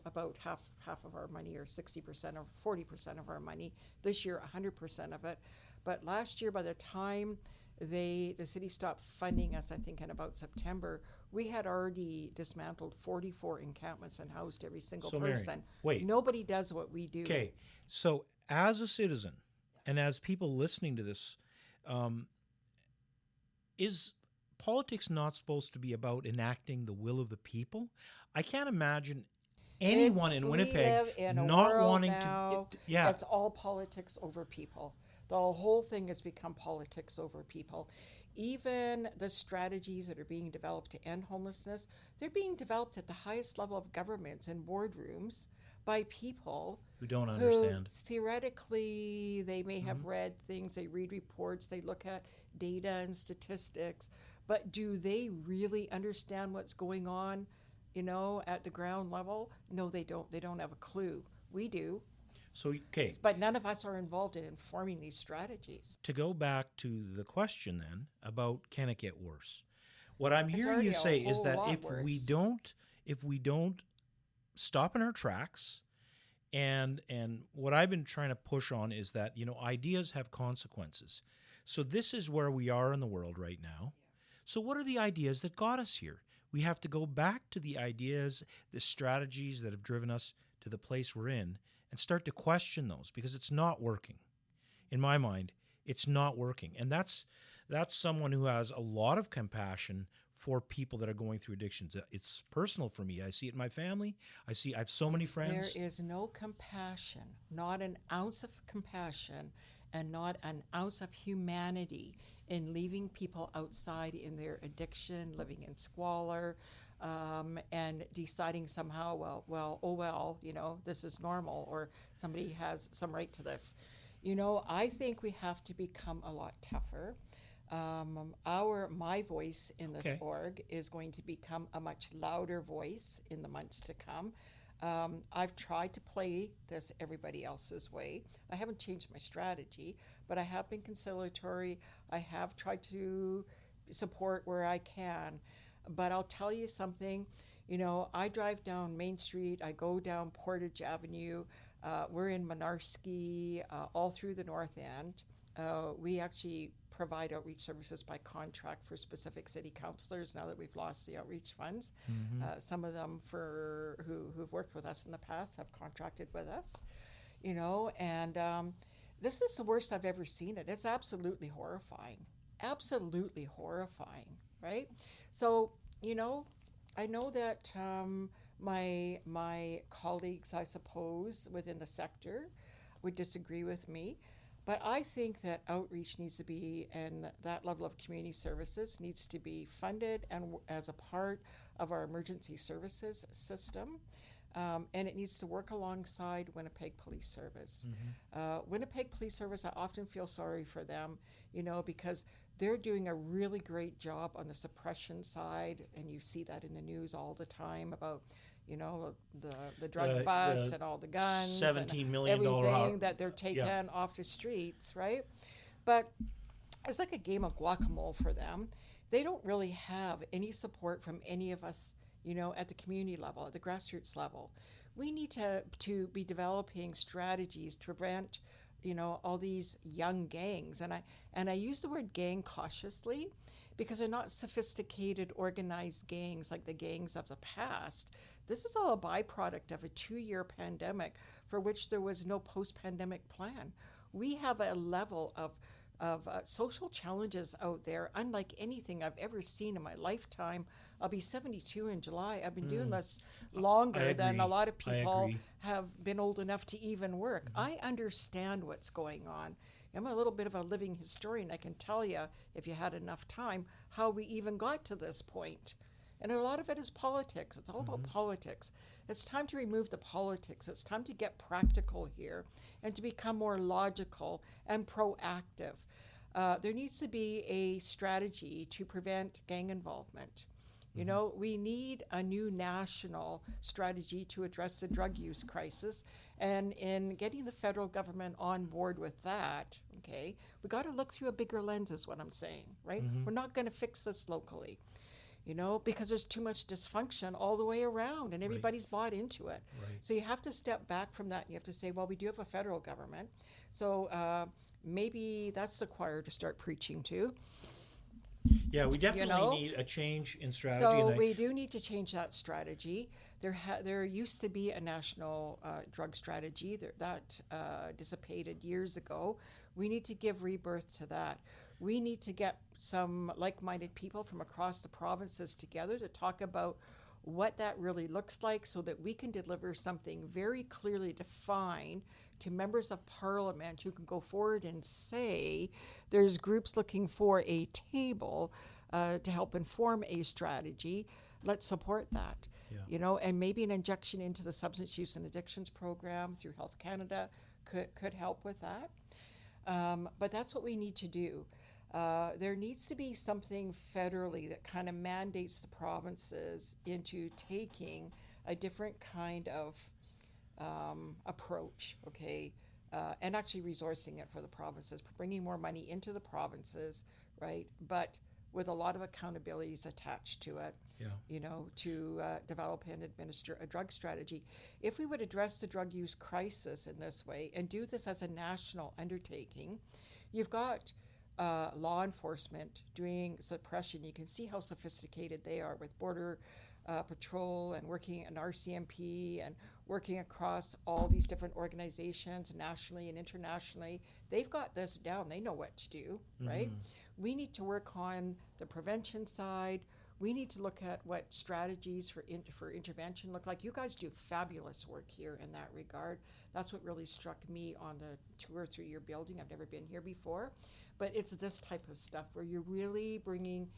about half of our money, or 60% or 40% of our money. This year, 100% of it. But last year, by the time the city stopped funding us, I think in about September, we had already dismantled 44 encampments and housed every single person. Marion, wait. Nobody does what we do. Okay, so as a citizen, and as people listening to this, is politics not supposed to be about enacting the will of the people? I can't imagine anyone in Winnipeg we live in a not world wanting now, to. Yeah, it's all politics over people. The whole thing has become politics over people. Even the strategies that are being developed to end homelessness, they're being developed at the highest level of governments and boardrooms by people who don't understand. Theoretically, they may have read things, they read reports, they look at data and statistics, but do they really understand what's going on, at the ground level? No, they don't. They don't have a clue. We do. So, okay. But none of us are involved in informing these strategies. To go back to the question then about can it get worse? What I'm hearing you say is that if we don't stop in our tracks, and what I've been trying to push on is that, ideas have consequences. So this is where we are in the world right now. So what are the ideas that got us here? We have to go back to the ideas, the strategies that have driven us to the place we're in, and start to question those, because it's not working. In my mind, it's not working. And that's someone who has a lot of compassion for people that are going through addictions. It's personal for me. I see it in my family. I have so many friends. There is no compassion, not an ounce of compassion, and not an ounce of humanity in leaving people outside in their addiction, living in squalor, and deciding somehow, this is normal, or somebody has some right to this. I think we have to become a lot tougher. My voice in this org is going to become a much louder voice in the months to come. I've tried to play this everybody else's way. I haven't changed my strategy, but I have been conciliatory. I have tried to support where I can. But I'll tell you something, I drive down Main Street, I go down Portage Avenue, we're in Monarski, all through the North End. We actually provide outreach services by contract for specific city councillors now that we've lost the outreach funds. Some of them who've worked with us in the past have contracted with us, and this is the worst I've ever seen it. It's absolutely horrifying, right? So, I know that my colleagues, I suppose, within the sector would disagree with me, but I think that outreach needs to be, and that level of community services needs to be funded and as a part of our emergency services system. And it needs to work alongside Winnipeg Police Service. Winnipeg Police Service, I often feel sorry for them, because they're doing a really great job on the suppression side, and you see that in the news all the time about, the drug bust and all the guns, $17 million everything that they're taking off the streets, right? But it's like a game of guacamole for them. They don't really have any support from any of us, at the community level, at the grassroots level. We need to be developing strategies to prevent, all these young gangs. And I use the word gang cautiously, because they're not sophisticated, organized gangs like the gangs of the past. This is all a byproduct of a 2-year pandemic for which there was no post-pandemic plan. We have a level of social challenges out there unlike anything I've ever seen in my lifetime. I'll be 72 in July. I've been doing this longer than a lot of people have been old enough to even work. I understand what's going on. I'm a little bit of a living historian. I can tell you, if you had enough time, how we even got to this point. And a lot of it is politics. It's all about politics. It's time to remove the politics. It's time to get practical here and to become more logical and proactive. There needs to be a strategy to prevent gang involvement. We need a new national strategy to address the drug use crisis. And in getting the federal government on board with that, we got to look through a bigger lens is what I'm saying, right? We're not going to fix this locally, because there's too much dysfunction all the way around and everybody's bought into it. So you have to step back from that and you have to say, well, we do have a federal government. So maybe that's the choir to start preaching to. Yeah, we definitely need a change in strategy. So we do need to change that strategy. There used to be a national drug strategy that dissipated years ago. We need to give rebirth to that. We need to get some like-minded people from across the provinces together to talk about what that really looks like so that we can deliver something very clearly defined to members of parliament who can go forward and say there's groups looking for a table to help inform a strategy. Let's support that. Yeah. And maybe an injection into the substance use and addictions program through Health Canada could help with that. But that's what we need to do. There needs to be something federally that kind of mandates the provinces into taking a different kind of approach, okay, and actually resourcing it for the provinces, bringing more money into the provinces, right? But with a lot of accountabilities attached to it, to develop and administer a drug strategy. If we would address the drug use crisis in this way and do this as a national undertaking, you've got law enforcement doing suppression. You can see how sophisticated they are with Border Patrol and working in RCMP and working across all these different organizations nationally and internationally. They've got this down. They know what to do, right? We need to work on the prevention side. We need to look at what strategies for intervention look like. You guys do fabulous work here in that regard. That's what really struck me on the tour through your building. I've never been here before. But it's this type of stuff where you're really bringing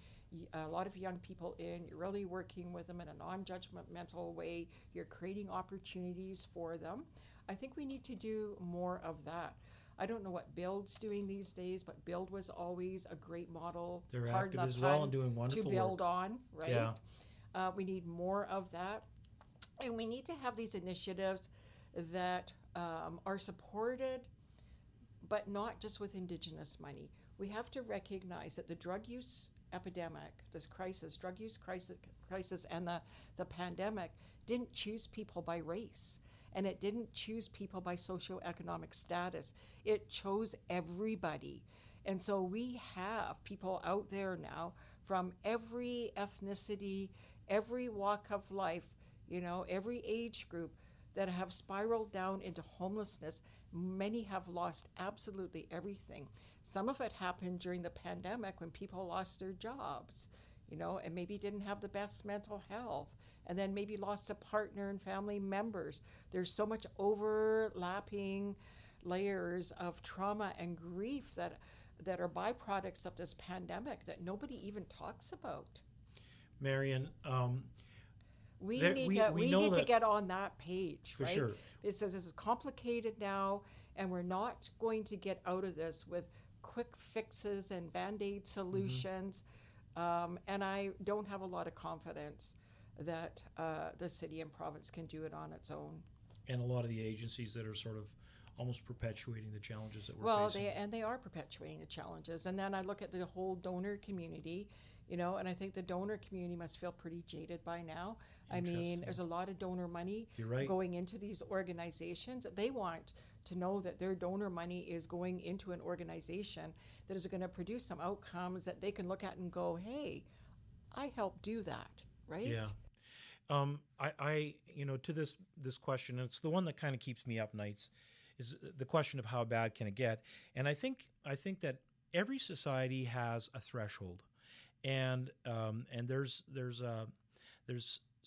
a lot of young people in. You're really working with them in a non-judgmental way. You're creating opportunities for them. I think we need to do more of that. I don't know what Build's doing these days, but Build was always a great model. They're active as well and doing wonderful to build work. on, right? Yeah. We need more of that. And we need to have these initiatives that are supported, but not just with Indigenous money. We have to recognize that the drug use epidemic, this crisis, drug use crisis and the pandemic didn't choose people by race. And it didn't choose people by socioeconomic status. It chose everybody. And so we have people out there now from every ethnicity, every walk of life, every age group that have spiraled down into homelessness. Many have lost absolutely everything. Some of it happened during the pandemic when people lost their jobs, and maybe didn't have the best mental health, and then maybe lost a partner and family members. There's so much overlapping layers of trauma and grief that are byproducts of this pandemic that nobody even talks about. Marion, we need to get on that page, for right? sure. It says this is complicated now, and we're not going to get out of this with quick fixes and Band-Aid solutions. And I don't have a lot of confidence that the city and province can do it on its own. And a lot of the agencies that are sort of almost perpetuating the challenges that we're facing. They are perpetuating the challenges. And then I look at the whole donor community, and I think the donor community must feel pretty jaded by now. I mean, there's a lot of donor money going into these organizations. They want to know that their donor money is going into an organization that is going to produce some outcomes that they can look at and go, hey, I helped do that, right? Yeah. I to this question, and it's the one that kind of keeps me up nights, is the question of how bad can it get? And I think that every society has a threshold, and there's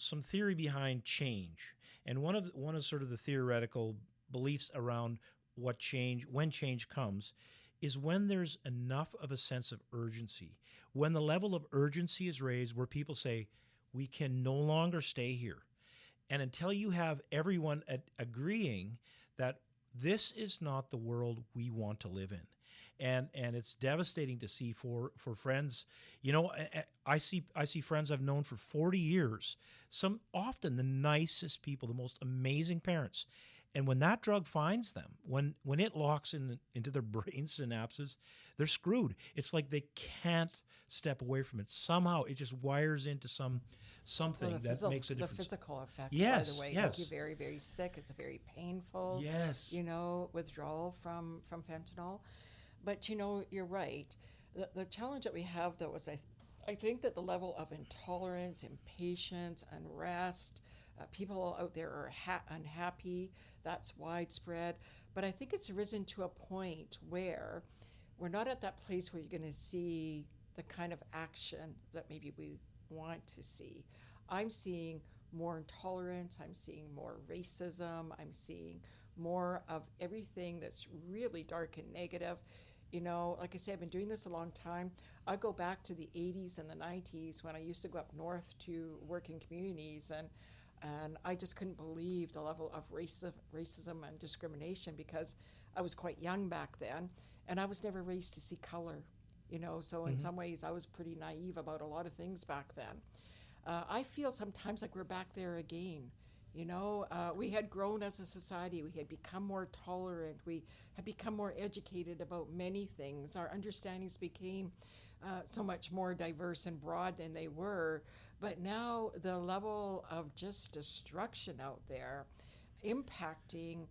some theory behind change, and one of sort of the theoretical beliefs around when change comes is when there's enough of a sense of urgency, when the level of urgency is raised where people say, we can no longer stay here. And until you have everyone agreeing that this is not the world we want to live in. And it's devastating to see for friends. I see friends I've known for 40 years, some often the nicest people, the most amazing parents. And when that drug finds them, when it locks into their brain synapses, they're screwed. It's like they can't step away from it. Somehow it just wires into something that makes a difference. The physical effects, yes, by the way, yes. make you very, very sick. It's very painful. Yes. Withdrawal from fentanyl. But you're right. The challenge that we have, though, is I think that the level of intolerance, impatience, unrest, People out there are unhappy. That's widespread. But I think it's risen to a point where we're not at that place where you're going to see the kind of action that maybe we want to see. I'm seeing more intolerance. I'm seeing more racism. I'm seeing more of everything that's really dark and negative. You know, like I say, I've been doing this a long time. I go back to the 80s and the 90s when I used to go up north to work in communities, and I just couldn't believe the level of racism and discrimination because I was quite young back then, and I was never raised to see color. You know, so in some ways I was pretty naive about a lot of things back then. I feel sometimes like we're back there again. You know, we had grown as a society. We had become more tolerant. We had become more educated about many things. Our understandings became so much more diverse and broad than they were. But now the level of just destruction out there impacting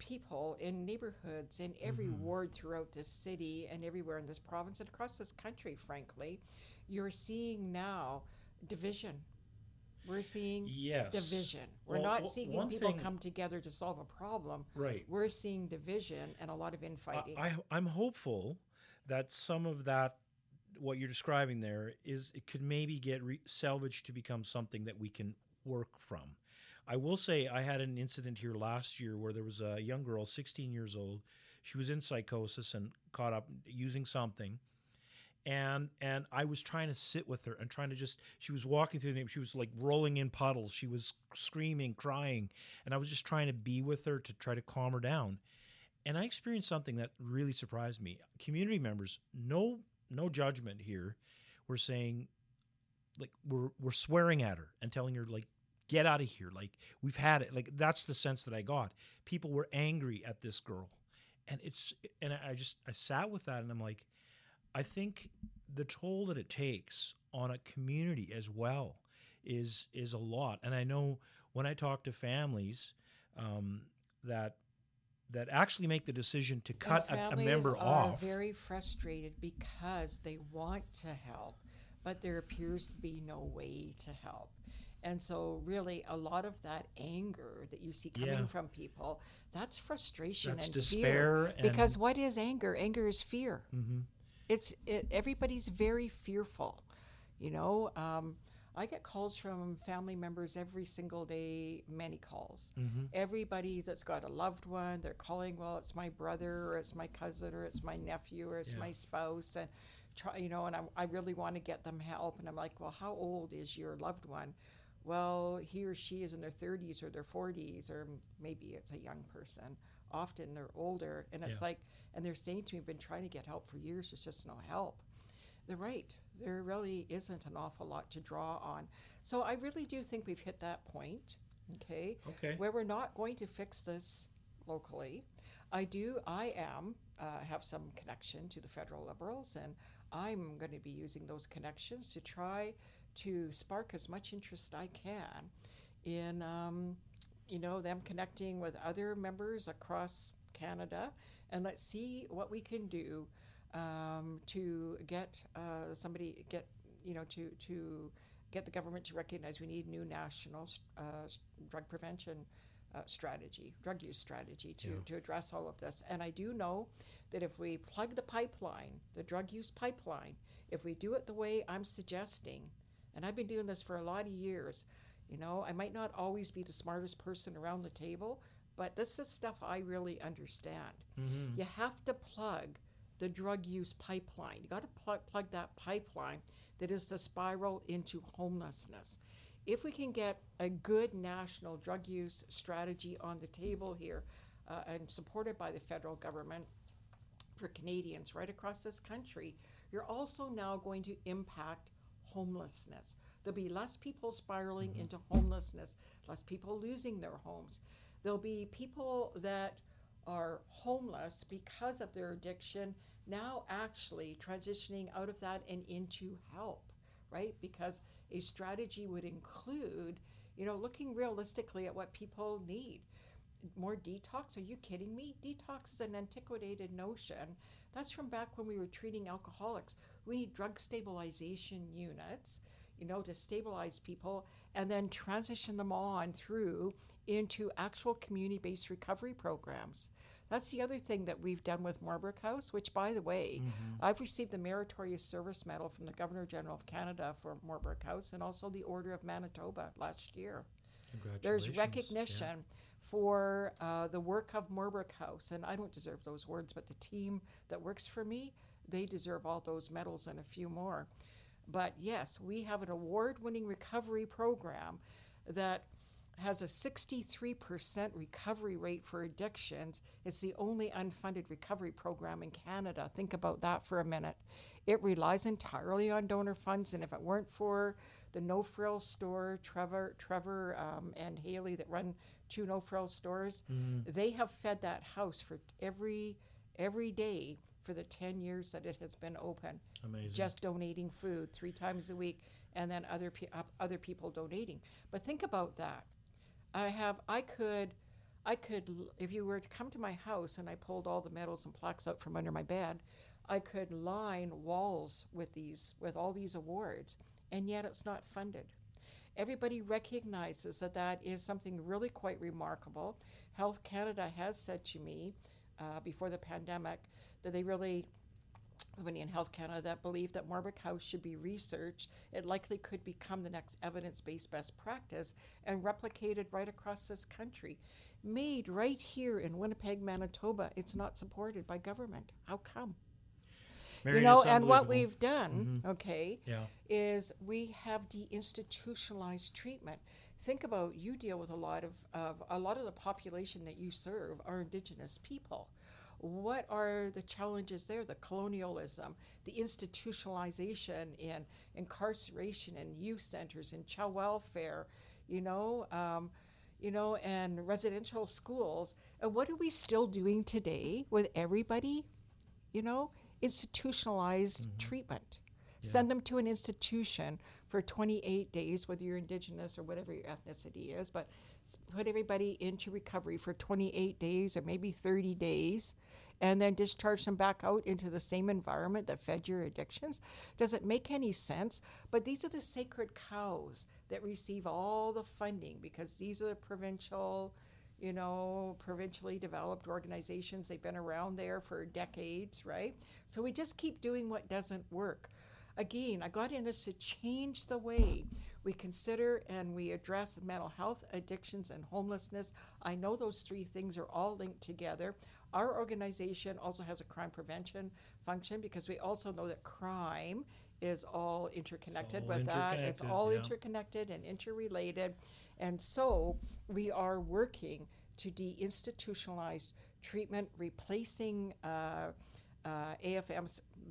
people in neighborhoods, in every ward throughout this city and everywhere in this province and across this country, frankly, you're seeing now division. We're seeing division. We're not seeing people come together to solve a problem. Right. We're seeing division and a lot of infighting. I'm hopeful that some of that, what you're describing there, is it could maybe get salvaged to become something that we can work from. I will say I had an incident here last year where there was a young girl, 16 years old. She was in psychosis and caught up using something. And I was trying to sit with her and trying to she was walking through the neighborhood. She was like rolling in puddles. She was screaming, crying. And I was just trying to be with her to try to calm her down. And I experienced something that really surprised me. Community members, no judgment here. We're saying, like, we're swearing at her and telling her, like, get out of here. Like, we've had it. Like, that's the sense that I got. People were angry at this girl. And I sat with that and I'm like, I think the toll that it takes on a community as well is a lot. And I know when I talk to families that actually make the decision to cut a member off. Families are very frustrated because they want to help, but there appears to be no way to help. And so really a lot of that anger that you see coming from people, that's frustration and despair. Fear. Because what is anger? Anger is fear. Mm-hmm. Everybody's very fearful, you know. I get calls from family members every single day, many calls. Mm-hmm. Everybody that's got a loved one, they're calling, well, it's my brother or it's my cousin or it's my nephew or it's my spouse, and I really want to get them help. And I'm like, well, how old is your loved one? Well, he or she is in their 30s or their 40s, or maybe it's a young person. Often they're older, and it's like, and they're saying to me, I've been trying to get help for years, there's just no help. They're right. There really isn't an awful lot to draw on. So I really do think we've hit that point, okay, where we're not going to fix this locally. I have some connection to the federal Liberals, and I'm going to be using those connections to try to spark as much interest I can in them connecting with other members across Canada, and let's see what we can do to get the government to recognize we need new national drug prevention drug use strategy to address all of this. And I do know that if we plug the drug use pipeline, if we do it the way I'm suggesting, and I've been doing this for a lot of years, you know, I might not always be the smartest person around the table, but this is stuff I really understand. Mm-hmm. You have to plug the drug use pipeline. You got to plug that pipeline that is the spiral into homelessness. If we can get a good national drug use strategy on the table here and supported by the federal government for Canadians right across this country, you're also now going to impact homelessness. There'll be less people spiraling into homelessness, less people losing their homes. There'll be people that are homeless because of their addiction now actually transitioning out of that and into help, right? Because a strategy would include, looking realistically at what people need. More detox? Are you kidding me? Detox is an antiquated notion. That's from back when we were treating alcoholics. We need drug stabilization units, to stabilize people and then transition them on through into actual community-based recovery programs. That's the other thing that we've done with Morbrook House, which, by the way, I've received the Meritorious Service Medal from the Governor-General of Canada for Morbrook House, and also the Order of Manitoba last year. Congratulations. There's recognition for the work of Morbrook House, and I don't deserve those words, but the team that works for me, they deserve all those medals and a few more. But yes, we have an award-winning recovery program that has a 63% recovery rate for addictions. It's the only unfunded recovery program in Canada. Think about that for a minute. It relies entirely on donor funds, and if it weren't for the No Frills store, Trevor and Haley that run 2 No Frills stores, they have fed that house for every day for the 10 years that it has been open. Amazing. Just donating food 3 times a week, and then other people donating. But think about that. I could, if you were to come to my house and I pulled all the medals and plaques out from under my bed, I could line walls with all these awards, and yet it's not funded. Everybody recognizes that is something really quite remarkable. Health Canada has said to me before the pandemic that they really, somebody in Health Canada believed that Morbrook House should be researched. It likely could become the next evidence-based best practice and replicated right across this country. Made right here in Winnipeg, Manitoba, it's not supported by government. How come? Marion, And what we've done, is we have deinstitutionalized treatment. Think about, you deal with a lot of the population that you serve are Indigenous people. What are the challenges there? The colonialism, the institutionalization in incarceration and youth centers and child welfare, and residential schools. And what are we still doing today with everybody? Institutionalized treatment. Yeah. Send them to an institution for 28 days, whether you're Indigenous or whatever your ethnicity is, but put everybody into recovery for 28 days or maybe 30 days, and then discharge them back out into the same environment that fed your addictions. Does it make any sense? But these are the sacred cows that receive all the funding, because these are the provincially developed organizations. They've been around there for decades, right? So we just keep doing what doesn't work. Again, I got in this to change the way we consider and we address mental health, addictions, and homelessness. I know those 3 things are all linked together. Our organization also has a crime prevention function, because we also know that crime is all interconnected with that. It's all interconnected and interrelated. And so we are working to deinstitutionalize treatment, replacing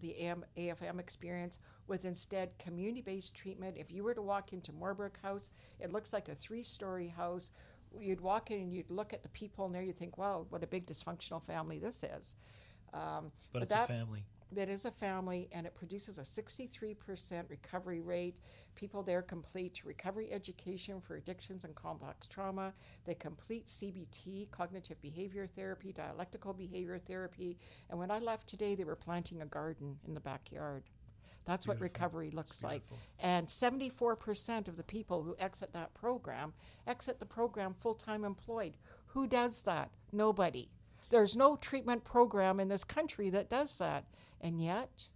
the AFM experience with instead community-based treatment. If you were to walk into Morbrook House, it looks like a 3-story house. You'd walk in and you'd look at the people in there, you'd think, wow, what a big dysfunctional family this is. But it's a family. That is a family, and it produces a 63% recovery rate. People there complete recovery education for addictions and complex trauma. They complete CBT, cognitive behavior therapy, dialectical behavior therapy. And when I left today, they were planting a garden in the backyard. That's what recovery looks like. And 74% of the people who exit the program full-time employed. Who does that? Nobody. There's no treatment program in this country that does that. And yet,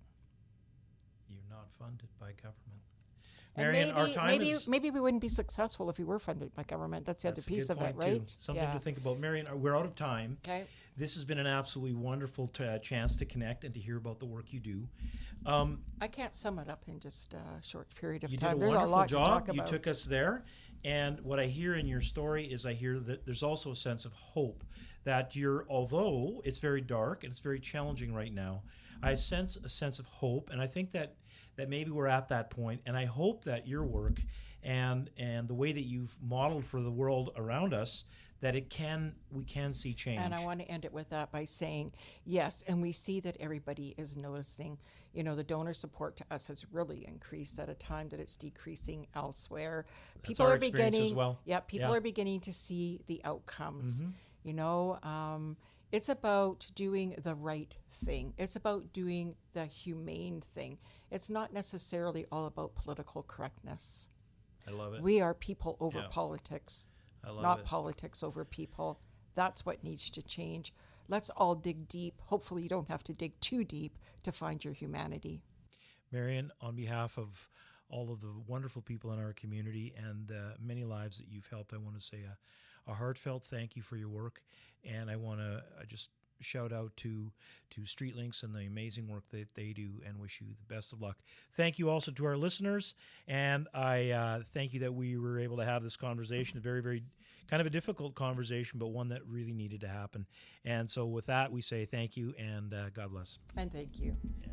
you're not funded by government. Marion, maybe we wouldn't be successful if we were funded by government. That's the other piece of it, right? Too. Something to think about. Marion, we're out of time. Okay. This has been an absolutely wonderful chance to connect and to hear about the work you do. I can't sum it up in just a short period of time. You did a wonderful job. You took us there. And what I hear in your story is I hear that there's also a sense of hope that although it's very dark and it's very challenging right now, I sense a sense of hope, and I think that maybe we're at that point, and I hope that your work and the way that you've modeled for the world around us, that we can see change. And I want to end it with that by saying, yes, and we see that everybody is noticing. The donor support to us has really increased at a time that it's decreasing elsewhere. People are beginning, are beginning to see the outcomes. It's about doing the right thing. It's about doing the humane thing. It's not necessarily all about political correctness. I love it. We are people over Yeah. politics, I love not it. politics over people. That's what needs to change. Let's all dig deep. Hopefully you don't have to dig too deep to find your humanity. Marion, on behalf of all of the wonderful people in our community and many lives that you've helped, I want to say a heartfelt thank you for your work. And I want to just shout out to StreetLinks and the amazing work that they do, and wish you the best of luck. Thank you also to our listeners, and I thank you that we were able to have this conversation, a very, very kind of a difficult conversation, but one that really needed to happen. And so with that, we say thank you, and God bless. And thank you. Yeah.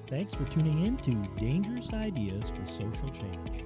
Thanks for tuning in to Dangerous Ideas for Social Change.